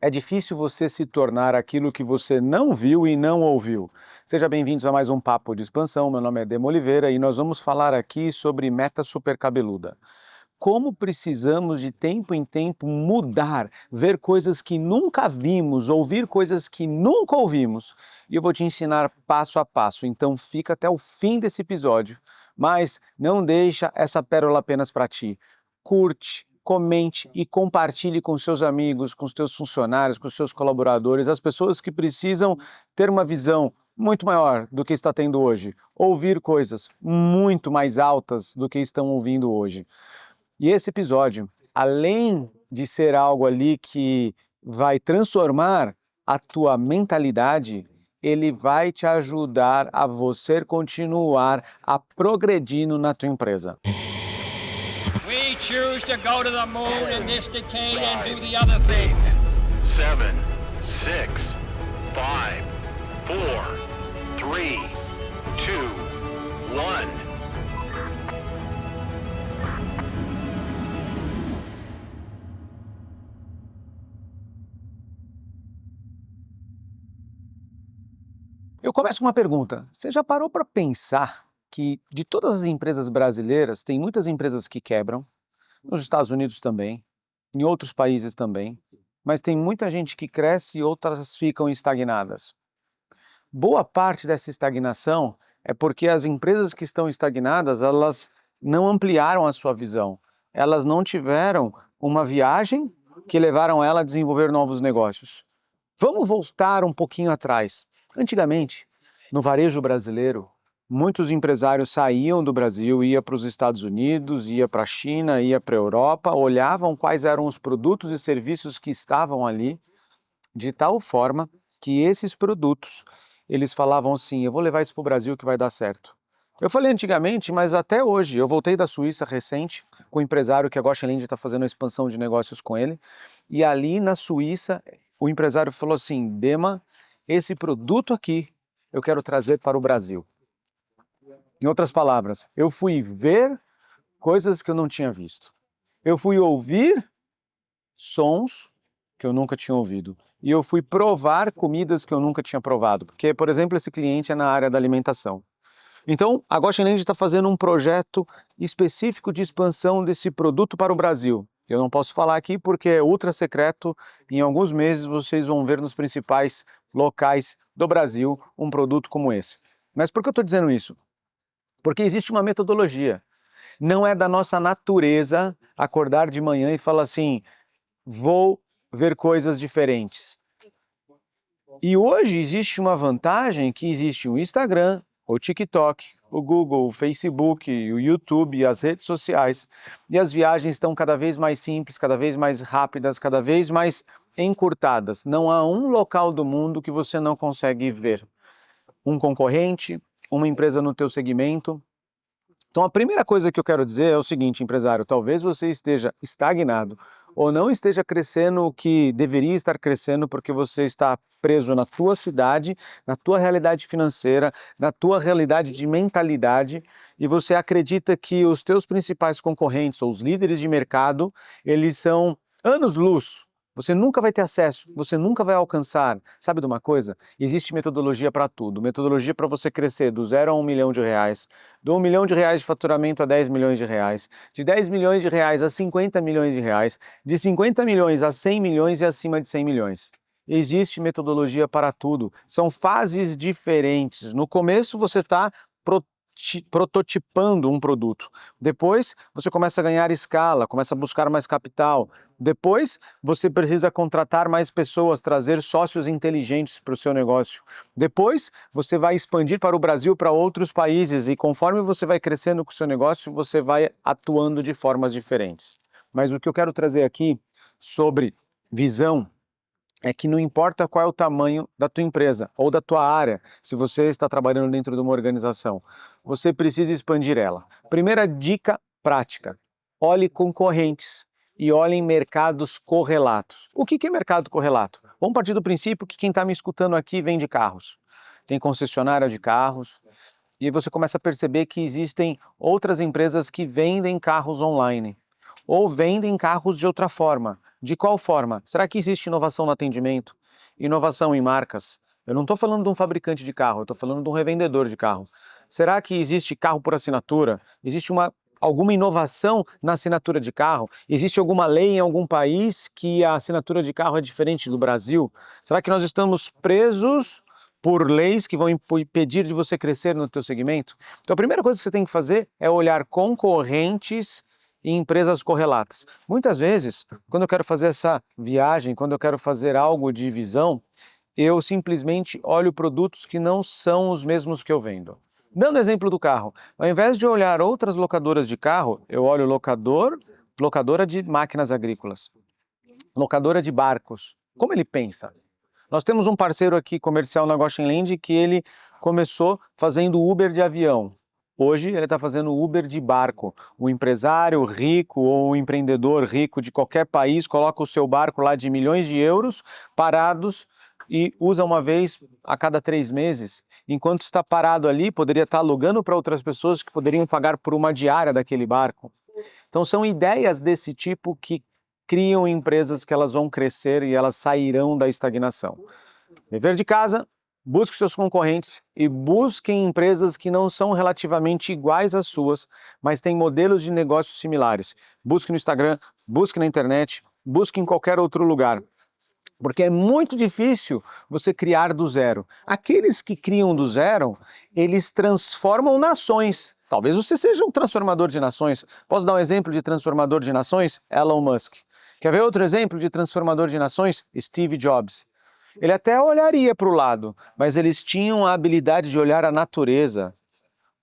É difícil você se tornar aquilo que você não viu e não ouviu. Seja bem-vindos a mais um Papo de Expansão. Meu nome é Demo Oliveira e nós vamos falar aqui sobre meta super cabeluda. Como precisamos de tempo em tempo mudar, ver coisas que nunca vimos, ouvir coisas que nunca ouvimos. E eu vou te ensinar passo a passo, então fica até o fim desse episódio. Mas não deixa essa pérola apenas para ti. Curte, comente e compartilhe com seus amigos, com os teus funcionários, com os seus colaboradores, as pessoas que precisam ter uma visão muito maior do que está tendo hoje, ouvir coisas muito mais altas do que estão ouvindo hoje. E esse episódio, além de ser algo ali que vai transformar a tua mentalidade, ele vai te ajudar a você continuar a progredindo na tua empresa. We choose to go to the moon in this decade and do the other thing. 7, 6, 5, 4, 3, 2, 1. Eu começo com uma pergunta. Você já parou para pensar que de todas as empresas brasileiras, tem muitas empresas que quebram, nos Estados Unidos também, em outros países também, mas tem muita gente que cresce e outras ficam estagnadas. Boa parte dessa estagnação é porque as empresas que estão estagnadas, elas não ampliaram a sua visão. Elas não tiveram uma viagem que levaram ela a desenvolver novos negócios. Vamos voltar um pouquinho atrás. Antigamente, no varejo brasileiro, muitos empresários saíam do Brasil, iam para os Estados Unidos, iam para a China, iam para a Europa, olhavam quais eram os produtos e serviços que estavam ali, de tal forma que esses produtos, eles falavam assim, eu vou levar isso para o Brasil que vai dar certo. Eu falei antigamente, mas até hoje, eu voltei da Suíça recente, com um empresário que a Goshen está fazendo a expansão de negócios com ele, e ali na Suíça, o empresário falou assim, Dema, esse produto aqui eu quero trazer para o Brasil. Em outras palavras, eu fui ver coisas que eu não tinha visto. Eu fui ouvir sons que eu nunca tinha ouvido. E eu fui provar comidas que eu nunca tinha provado. Porque, por exemplo, esse cliente é na área da alimentação. Então, a Goshen está fazendo um projeto específico de expansão desse produto para o Brasil. Eu não posso falar aqui porque é ultra secreto. Em alguns meses vocês vão ver nos principais locais do Brasil um produto como esse. Mas por que eu estou dizendo isso? Porque existe uma metodologia. Não é da nossa natureza acordar de manhã e falar assim, vou ver coisas diferentes. E hoje existe uma vantagem que existe o Instagram, o TikTok, o Google, o Facebook, o YouTube, as redes sociais. E as viagens estão cada vez mais simples, cada vez mais rápidas, cada vez mais encurtadas. Não há um local do mundo que você não consegue ver. Um concorrente, uma empresa no teu segmento. Então a primeira coisa que eu quero dizer é o seguinte, empresário, talvez você esteja estagnado ou não esteja crescendo o que deveria estar crescendo porque você está preso na tua cidade, na tua realidade financeira, na tua realidade de mentalidade e você acredita que os teus principais concorrentes ou os líderes de mercado, eles são anos-luz. Você nunca vai ter acesso, você nunca vai alcançar. Sabe de uma coisa? Existe metodologia para tudo. Metodologia para você crescer do 0 a 1 milhão de reais, do 1 milhão de reais de faturamento a 10 milhões de reais, de 10 milhões de reais a 50 milhões de reais, de 50 milhões a 100 milhões e acima de 100 milhões. Existe metodologia para tudo. São fases diferentes. No começo você está prototipando um produto. Depois você começa a ganhar escala, começa a buscar mais capital. Depois você precisa contratar mais pessoas, trazer sócios inteligentes para o seu negócio. Depois você vai expandir para o Brasil, para outros países e conforme você vai crescendo com o seu negócio, você vai atuando de formas diferentes. Mas o que eu quero trazer aqui sobre visão é que não importa qual é o tamanho da tua empresa ou da tua área, se você está trabalhando dentro de uma organização, você precisa expandir ela. Primeira dica prática, olhe concorrentes e olhe em mercados correlatos. O que é mercado correlato? Vamos partir do princípio que quem está me escutando aqui vende carros. Tem concessionária de carros e você começa a perceber que existem outras empresas que vendem carros online ou vendem carros de outra forma, De qual forma? Será que existe inovação no atendimento? Inovação em marcas? Eu não estou falando de um fabricante de carro, eu estou falando de um revendedor de carro. Será que existe carro por assinatura? Existe alguma inovação na assinatura de carro? Existe alguma lei em algum país que a assinatura de carro é diferente do Brasil? Será que nós estamos presos por leis que vão impedir de você crescer no teu segmento? Então a primeira coisa que você tem que fazer é olhar concorrentes e empresas correlatas. Muitas vezes, quando eu quero fazer essa viagem, quando eu quero fazer algo de visão, eu simplesmente olho produtos que não são os mesmos que eu vendo. Dando exemplo do carro, ao invés de olhar outras locadoras de carro, eu olho locadora de máquinas agrícolas, locadora de barcos. Como ele pensa? Nós temos um parceiro aqui comercial na Goshenland que ele começou fazendo Uber de avião. Hoje ele está fazendo Uber de barco. O empresário rico ou o empreendedor rico de qualquer país coloca o seu barco lá de milhões de euros parados e usa uma vez a cada 3 meses. Enquanto está parado ali, poderia estar alugando para outras pessoas que poderiam pagar por uma diária daquele barco. Então são ideias desse tipo que criam empresas que elas vão crescer e elas sairão da estagnação. Dever de casa, busque seus concorrentes e busquem empresas que não são relativamente iguais às suas, mas têm modelos de negócios similares. Busque no Instagram, busque na internet, busque em qualquer outro lugar. Porque é muito difícil você criar do zero. Aqueles que criam do zero, eles transformam nações. Talvez você seja um transformador de nações. Posso dar um exemplo de transformador de nações? Elon Musk. Quer ver outro exemplo de transformador de nações? Steve Jobs. Ele até olharia para o lado, mas eles tinham a habilidade de olhar a natureza.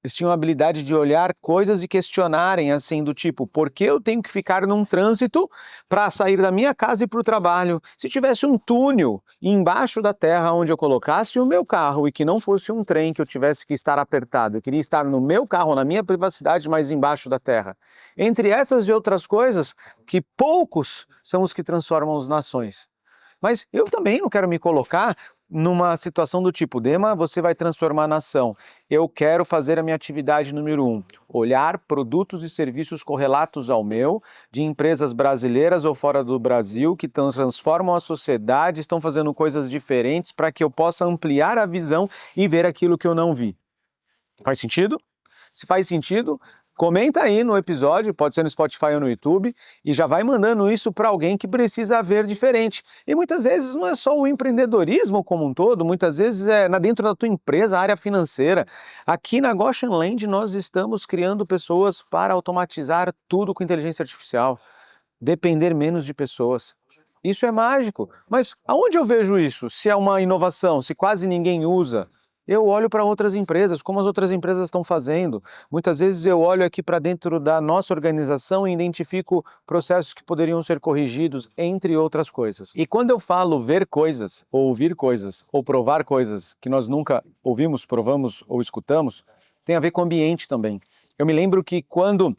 Eles tinham a habilidade de olhar coisas e questionarem, assim, do tipo, por que eu tenho que ficar num trânsito para sair da minha casa e para o trabalho? Se tivesse um túnel embaixo da terra onde eu colocasse o meu carro e que não fosse um trem que eu tivesse que estar apertado, eu queria estar no meu carro, na minha privacidade, mas embaixo da terra. Entre essas e outras coisas, que poucos são os que transformam as nações. Mas eu também não quero me colocar numa situação do tipo, Dema, você vai transformar a nação. Eu quero fazer a minha atividade número 1, olhar produtos e serviços correlatos ao meu, de empresas brasileiras ou fora do Brasil, que transformam a sociedade, estão fazendo coisas diferentes para que eu possa ampliar a visão e ver aquilo que eu não vi. Faz sentido? Se faz sentido, comenta aí no episódio, pode ser no Spotify ou no YouTube, e já vai mandando isso para alguém que precisa ver diferente. E muitas vezes não é só o empreendedorismo como um todo, muitas vezes é dentro da tua empresa, a área financeira. Aqui na Goshenland nós estamos criando pessoas para automatizar tudo com inteligência artificial, depender menos de pessoas. Isso é mágico, mas aonde eu vejo isso? Se é uma inovação, se quase ninguém usa? Eu olho para outras empresas, como as outras empresas estão fazendo. Muitas vezes eu olho aqui para dentro da nossa organização e identifico processos que poderiam ser corrigidos, entre outras coisas. E quando eu falo ver coisas, ou ouvir coisas, ou provar coisas que nós nunca ouvimos, provamos ou escutamos, tem a ver com ambiente também. Eu me lembro que quando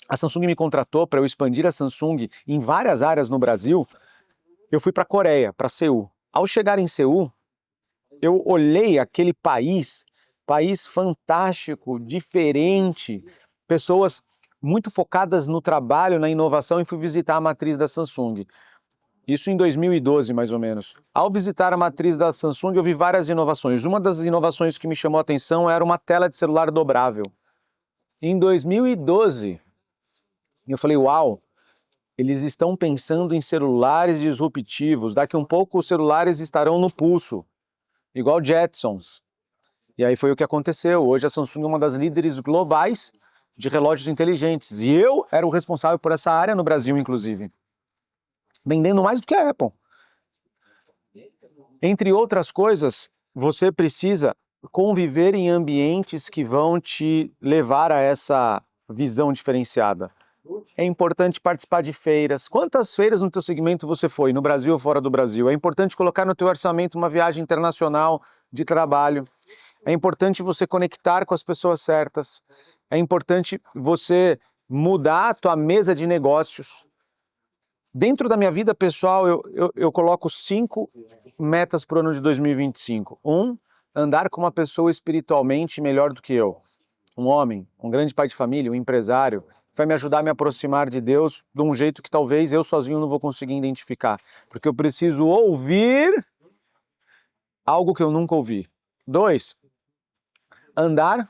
a Samsung me contratou para eu expandir a Samsung em várias áreas no Brasil, eu fui para a Coreia, para Seul. Ao chegar em Seul, eu olhei aquele país fantástico, diferente, pessoas muito focadas no trabalho, na inovação, e fui visitar a matriz da Samsung. Isso em 2012, mais ou menos. Ao visitar a matriz da Samsung, eu vi várias inovações. Uma das inovações que me chamou a atenção era uma tela de celular dobrável. Em 2012, eu falei, uau, eles estão pensando em celulares disruptivos. Daqui um pouco os celulares estarão no pulso. Igual Jetsons. E aí foi o que aconteceu. Hoje a Samsung é uma das líderes globais de relógios inteligentes. E eu era o responsável por essa área no Brasil, inclusive. Vendendo mais do que a Apple. Entre outras coisas, você precisa conviver em ambientes que vão te levar a essa visão diferenciada. É importante participar de feiras. Quantas feiras no teu segmento você foi, no Brasil ou fora do Brasil? É importante colocar no teu orçamento uma viagem internacional de trabalho. É importante você conectar com as pessoas certas. É importante você mudar a tua mesa de negócios. Dentro da minha vida pessoal, eu coloco 5 metas para o ano de 2025. 1, andar com uma pessoa espiritualmente melhor do que eu. Um homem, um grande pai de família, um empresário, vai me ajudar a me aproximar de Deus de um jeito que talvez eu sozinho não vou conseguir identificar. Porque eu preciso ouvir algo que eu nunca ouvi. 2, andar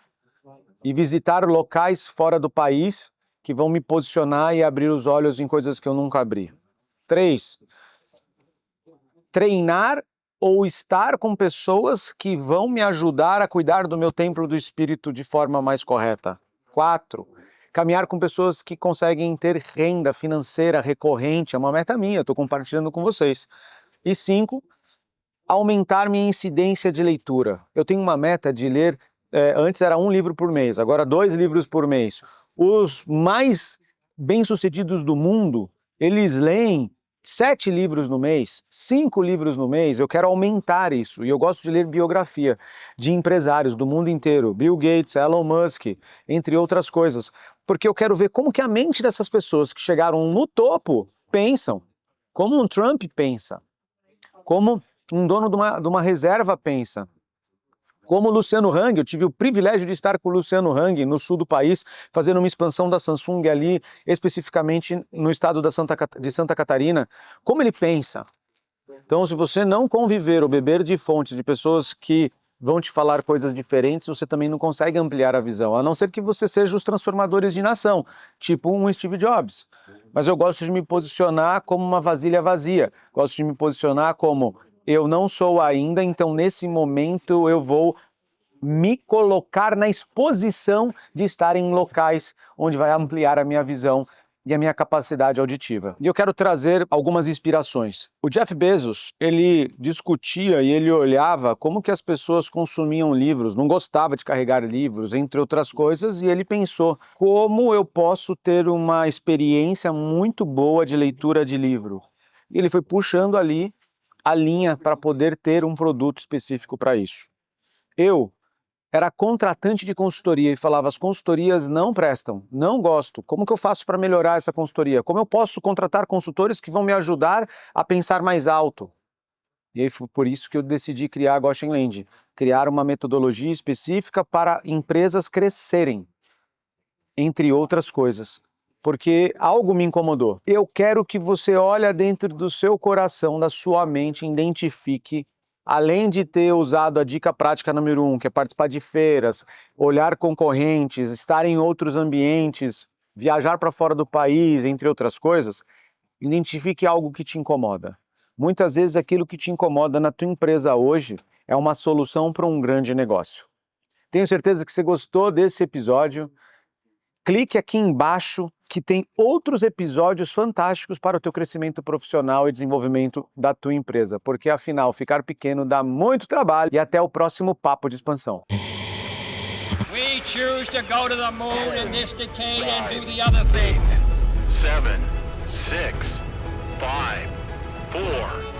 e visitar locais fora do país que vão me posicionar e abrir os olhos em coisas que eu nunca abri. 3, treinar ou estar com pessoas que vão me ajudar a cuidar do meu templo do Espírito de forma mais correta. 4, caminhar com pessoas que conseguem ter renda financeira recorrente, é uma meta minha, estou compartilhando com vocês. E 5, aumentar minha incidência de leitura. Eu tenho uma meta de ler, antes era 1 livro por mês, agora 2 livros por mês. Os mais bem-sucedidos do mundo, eles leem 7 livros no mês, 5 livros no mês. Eu quero aumentar isso. E eu gosto de ler biografia de empresários do mundo inteiro, Bill Gates, Elon Musk, entre outras coisas. Porque eu quero ver como que a mente dessas pessoas que chegaram no topo pensam, como um Trump pensa, como um dono de uma reserva pensa, como o Luciano Hang. Eu tive o privilégio de estar com o Luciano Hang no sul do país, fazendo uma expansão da Samsung ali, especificamente no estado de Santa Catarina. Como ele pensa? Então, se você não conviver ou beber de fontes de pessoas que vão te falar coisas diferentes, você também não consegue ampliar a visão, a não ser que você seja os transformadores de nação, tipo um Steve Jobs. Mas eu gosto de me posicionar como uma vasilha vazia, gosto de me posicionar como eu não sou ainda, então nesse momento eu vou me colocar na exposição de estar em locais onde vai ampliar a minha visão e a minha capacidade auditiva. E eu quero trazer algumas inspirações. O Jeff Bezos, ele discutia e ele olhava como que as pessoas consumiam livros, não gostava de carregar livros, entre outras coisas, e ele pensou, como eu posso ter uma experiência muito boa de leitura de livro? E ele foi puxando ali a linha para poder ter um produto específico para isso. Eu era contratante de consultoria e falava, as consultorias não prestam, não gosto, como que eu faço para melhorar essa consultoria? Como eu posso contratar consultores que vão me ajudar a pensar mais alto? E aí foi por isso que eu decidi criar a Goshen Land, criar uma metodologia específica para empresas crescerem, entre outras coisas. Porque algo me incomodou. Eu quero que você olhe dentro do seu coração, da sua mente, identifique, além de ter usado a dica prática número 1, que é participar de feiras, olhar concorrentes, estar em outros ambientes, viajar para fora do país, entre outras coisas, identifique algo que te incomoda. Muitas vezes aquilo que te incomoda na tua empresa hoje é uma solução para um grande negócio. Tenho certeza que você gostou desse episódio. Clique aqui embaixo que tem outros episódios fantásticos para o teu crescimento profissional e desenvolvimento da tua empresa, porque afinal ficar pequeno dá muito trabalho. E até o próximo Papo de Expansão. We choose to go to the moon in this decade and do the other thing. 7, 6, 5, 4,